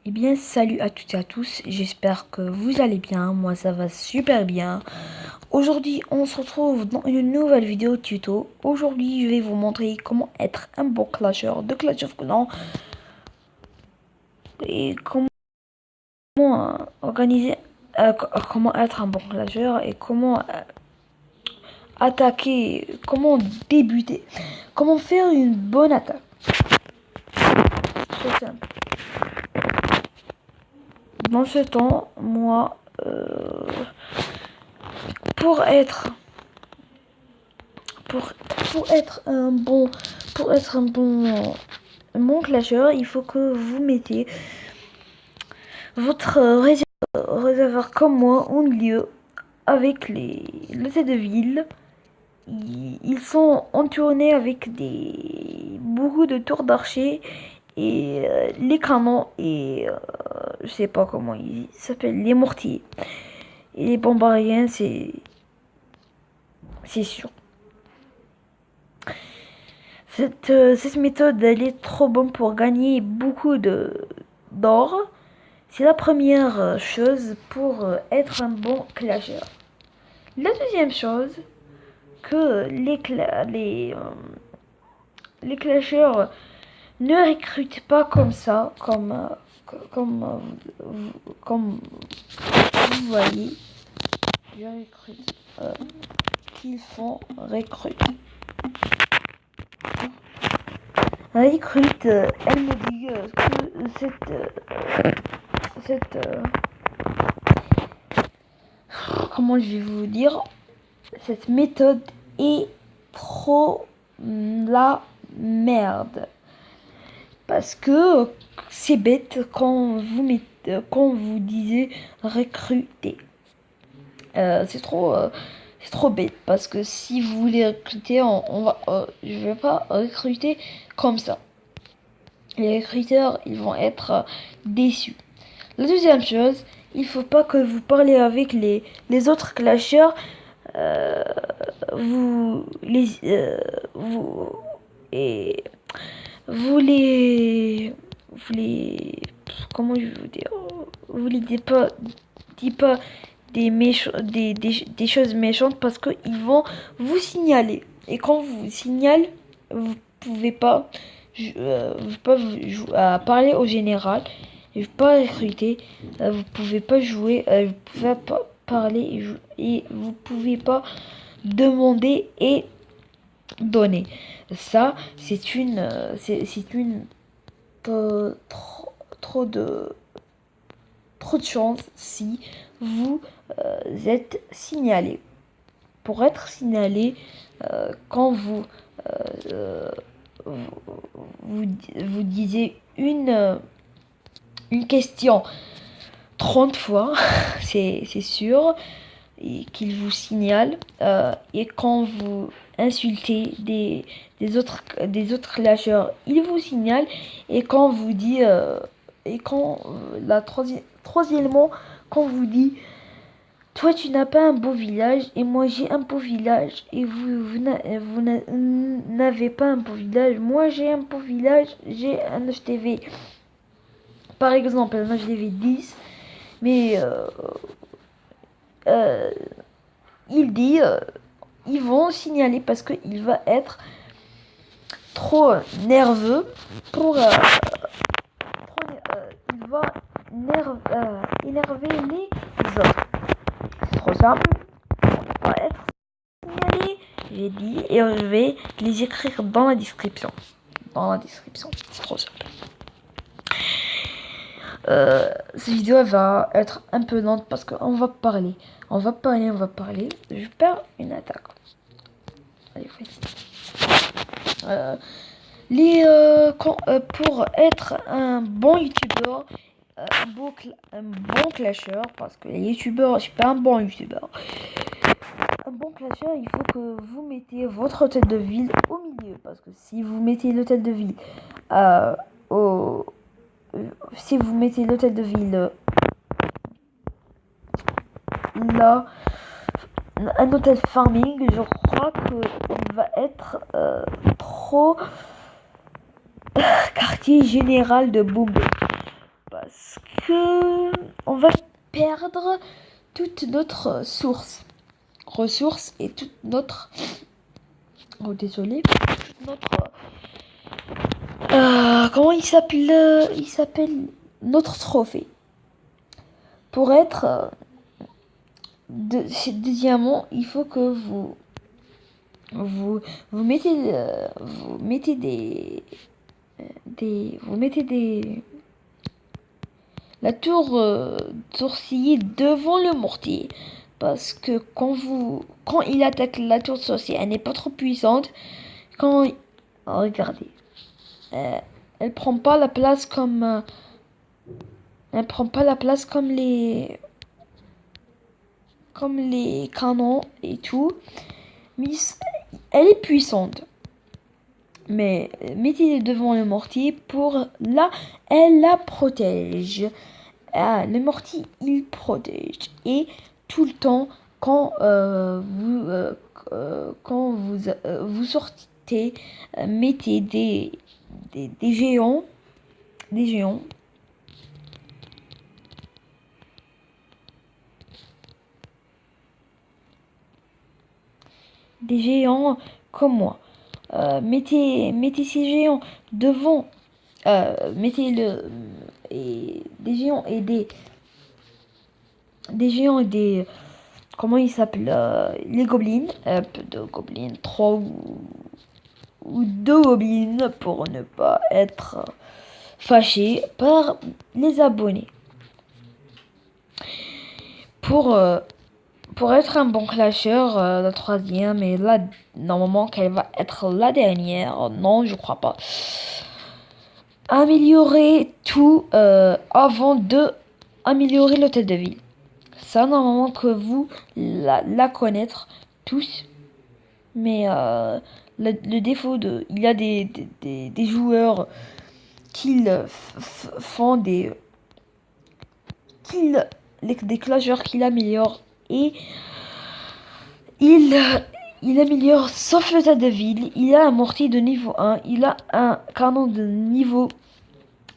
Eh bien, salut à toutes et à tous, j'espère que vous allez bien, moi ça va super bien. Aujourd'hui, on se retrouve dans une nouvelle vidéo tuto. Aujourd'hui, je vais vous montrer comment être un bon clasher de Clash of Clans et comment être un bon clasher et comment attaquer, comment débuter, comment faire une bonne attaque. Très simple. Dans ce temps, moi, pour être un bon clasher, il faut que vous mettez votre réservoir comme moi au milieu avec le tête de ville. Ils sont entourés avec beaucoup de tours d'archers et les canons et je sais pas comment ils s'appellent, les mortiers et les bombardiers, c'est sûr. Cette méthode, elle est trop bonne pour gagner beaucoup d'or. C'est la première chose pour être un bon clasher. La deuxième chose, que les clashers ne recrutent pas comme ça, comme vous voyez. Je recrute. Qu'ils font recrute. Recrute, elle me dit que comment je vais vous dire, cette méthode est trop la merde. Parce que c'est bête quand vous disiez recruter. C'est trop bête parce que si vous voulez recruter, je vais pas recruter comme ça. Les recruteurs, ils vont être déçus. La deuxième chose, il faut pas que vous parlez avec les autres clashers. Vous et vous les comment je vais vous dire, vous les dites pas des choses méchantes parce que ils vont vous signaler et quand vous signalez vous pouvez pas parler au général et pas recruter, vous pouvez pas jouer, vous pouvez pas parler et vous pouvez pas demander et donner. Ça, c'est une trop de chance si vous êtes signalé. Pour être signalé, quand vous disiez une question 30 fois, c'est sûr, et qu'il vous signale. Et quand vous insultez des autres clasheurs, il vous signale. Et quand vous dit troisièmement, quand vous dit toi tu n'as pas un beau village et moi j'ai un beau village et vous n'avez pas un beau village, moi j'ai un beau village, j'ai un HTV par exemple, un HTV 10, mais il dit ils vont signaler parce qu'il va être trop nerveux pour il va énerver les autres. C'est trop simple. On va être signalé. J'ai dit et je vais les écrire dans la description. C'est trop simple. Cette vidéo va être un peu lente parce qu'on va parler. On va parler. Je perds une attaque. Allez, pour être un bon youtubeur, un bon clasher, parce que les youtubeurs, je suis pas un bon youtubeur. Un bon clasher, il faut que vous mettez votre tête de ville au milieu, parce que si vous mettez le tête de ville là, un hôtel farming, je crois qu'il va être trop quartier général de Boom, parce parce que on va perdre toute notre ressource et toute notre notre comment il s'appelle notre trophée pour être chez des diamants. Il faut que vous mettez la tour sourciller devant le mortier, parce que quand il attaque la tour sourciller, elle n'est pas trop puissante. Regardez, euh, elle prend pas la place comme les canons et tout, mais elle est puissante. Mais mettez-les devant le mortier elle la protège. Le mortier, il protège. Et tout le temps, quand vous sortez, mettez des géants. Des géants. Des géants comme moi. Mettez ces géants devant. Mettez des géants et des géants et des comment ils s'appellent, les gobelins, deux gobelins, 3 ou 2 gobelins pour ne pas être fâchés par les abonnés. Pour être un bon clasher, la troisième et là, normalement qu'elle va être la dernière. Non, je crois pas. Améliorer tout avant de améliorer l'hôtel de ville. Ça, normalement que vous la connaître tous. Mais le défaut il y a des joueurs qui font des clashers qui l'améliorent et il améliore sauf le tas de ville. Il a un mortier de niveau 1, il a un canon de niveau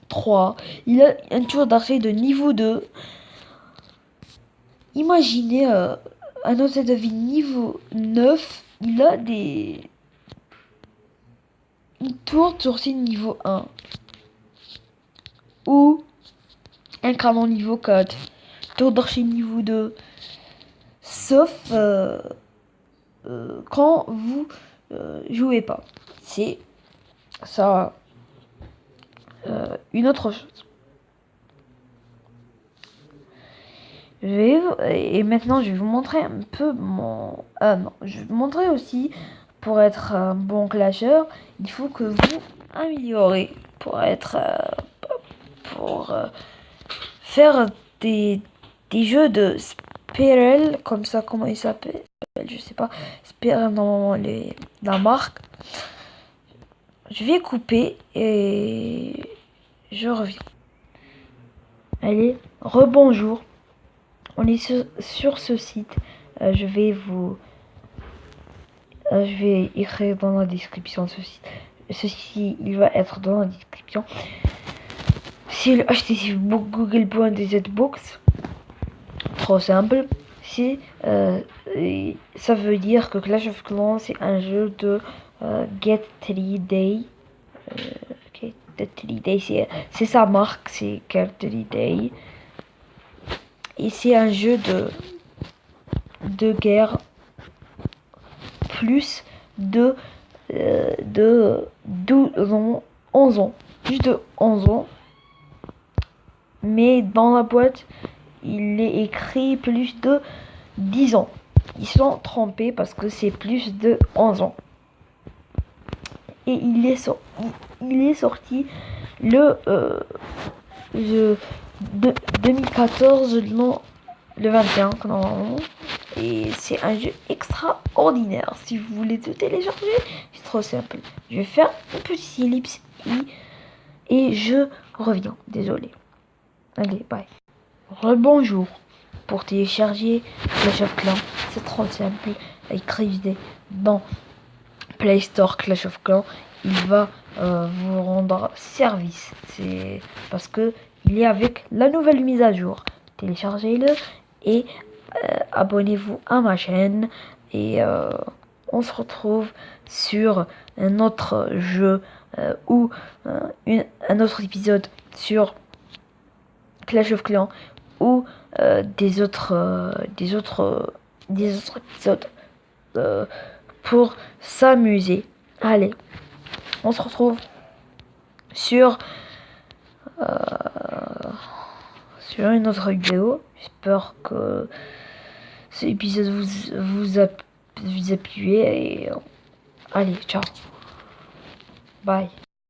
3, il a un tour d'archer de niveau 2. Imaginez un hôtel de ville niveau 9, il a une tour de sourcil niveau 1 ou un canon niveau 4, tour d'archer niveau 2. Sauf quand vous jouez pas. C'est ça une autre chose. Et maintenant, je vais vous montrer un peu mon... non, je vais vous montrer aussi, pour être un bon clasher, il faut que vous améliorez pour être... pour faire des jeux de Spiral, comme ça, comment il s'appelle, je sais pas, Spiral, normalement, la marque. Je vais couper et je reviens. Allez, rebonjour. On est sur ce site. Je vais écrire dans la description ce site. Ceci, il va être dans la description. C'est le HTC Book Google.dzbox. Trop simple. Ça veut dire que Clash of Clans, c'est un jeu de Get 3 Day. Get 3 Day, c'est sa marque, c'est Get 3 Day. Et c'est un jeu de guerre plus de 12 ans, 11 ans, plus de 11 ans. Mais dans la boîte, il est écrit plus de 10 ans. Ils sont trompés parce que c'est plus de 11 ans. Et il est sorti le 2014, non, le 21 normalement. Et c'est un jeu extraordinaire. Si vous voulez le télécharger, c'est trop simple. Je vais faire une petite ellipse et je reviens. Désolé. Allez, bye. Rebonjour. Pour télécharger Clash of Clans, c'est trop simple. Écrivez dans Play Store Clash of Clans. Il va vous rendre service. C'est parce que il est avec la nouvelle mise à jour. Téléchargez-le et abonnez-vous à ma chaîne. Et on se retrouve sur un autre jeu ou un autre épisode sur Clash of Clans ou des autres épisodes pour s'amuser. Allez, on se retrouve sur une autre vidéo. J'espère que cet épisode vous a plu et allez, ciao, bye.